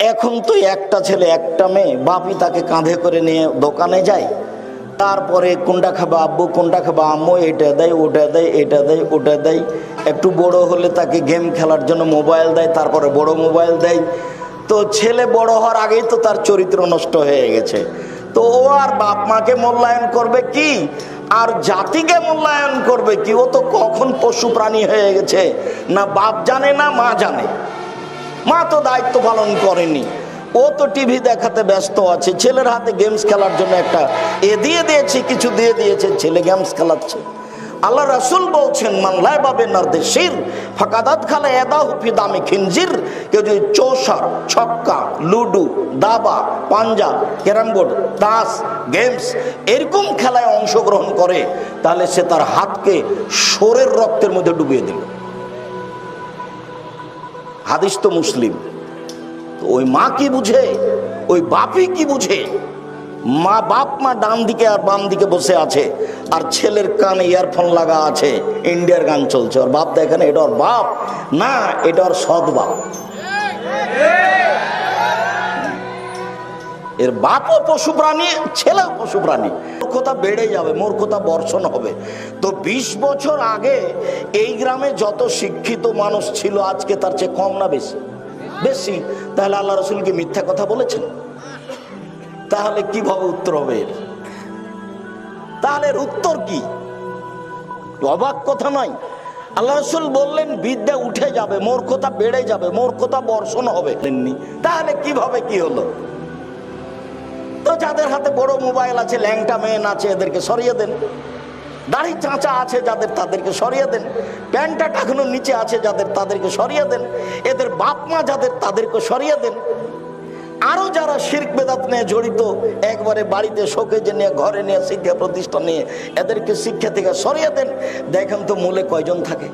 এখন তো একটা ছেলে একটা মেয়ে, বাপই তাকে কাঁধে করে নিয়ে দোকানে যায়, তারপরে কোনটা খাবা আব্বু, কোনটা খাবা আম্মু, এটা দেয় ওটা দেয়, এটা দেয় ওটা দেয়। একটু বড় হলে তাকে গেম খেলার জন্য মোবাইল দেয়, তারপরে বড় মোবাইল দেয়। তো ছেলে বড় হওয়ার আগেই তো তার চরিত্র নষ্ট হয়ে গেছে। তো ও আর বাপ মাকে মূল্যায়ন করবে কি, আর জাতিকে মূল্যায়ন করবে কি? ও তো কখন পশু প্রাণী হয়ে গেছে, না বাপ জানে না মা জানে। মা তো দায়িত্ব পালন করেনি, ও তো টিভি দেখাতে ব্যস্ত আছে। ছেলের হাতে গেমস খেলার জন্য একটা দিয়ে দিয়েছে, কিছু দিয়ে দিয়েছে, ছেলে গেমস খেলাচ্ছে। আল্লাহ রাসূল বলছেন, মান লাইবা বিনারদিসির ফাকাদাত খালা ইয়াদাহু ফি দামি খিনজির। কেউ যদি চৌসার, ছক্কা, লুডু, দাবা, পাঞ্জা, ক্যারাম বোর্ড, তাস, গেমস এরকম খেলায় অংশগ্রহণ করে, তাহলে সে তার হাতকে শোরের রক্তের মধ্যে ডুবিয়ে দিল। হাদিস তো মুসলিম। ওই মা কি বুঝে, ওই বাপই কি বুঝে? মা বাপ মা ডান দিকে আর বাম দিকে বসে আছে, আর ছেলের কানে ইয়ারফোন লাগা আছে, ইন্ডিয়ার গান চলছে। ওর বাপ দেখে না এটা ওর বাপ, না এটা ওর সৎ বাপ। এর বাপও পশু প্রাণী, ছেলেও পশু প্রাণী। মূর্খতা বেড়ে যাবে, মূর্খতা বর্ষণ হবে। তো 20 বছর আগে এই গ্রামে যত শিক্ষিত মানুষ ছিল, আজকে তার চেয়ে কম না বেশি? বেশি। তাহলে আল্লাহ রাসূল কি মিথ্যা কথা বলেছেন? তাহলে কিভাবে উত্তর হবে এর? তাহলে এর উত্তর কি? অবাক কথা নয়। আল্লাহ রাসূল বললেন বিদ্যা উঠে যাবে, মূর্খতা বেড়ে যাবে, মূর্খতা বর্ষণ হবে। তাহলে কিভাবে কি হলো? তো যাদের হাতে বড় মোবাইল আছে, ল্যাংটা মেয়ে আছে, এদেরকে সরিয়ে দেন। দাড়ি চাঁচা আছে যাদের, তাদেরকে সরিয়ে দেন। প্যান্টটা টাকানোর নিচে আছে যাদের, তাদেরকে সরিয়ে দেন। এদের বাপ মা যাদের, তাদেরকে সরিয়ে দেন। আরো যারা শিরক বেদাত নিয়ে জড়িত, একবারে বাড়িতে শোকেজে নিয়ে, ঘরে নিয়ে, শিক্ষা প্রতিষ্ঠান নিয়ে, এদেরকে শিক্ষা থেকে সরিয়ে দেন। দেখেন তো মূলে কয়জন থাকে?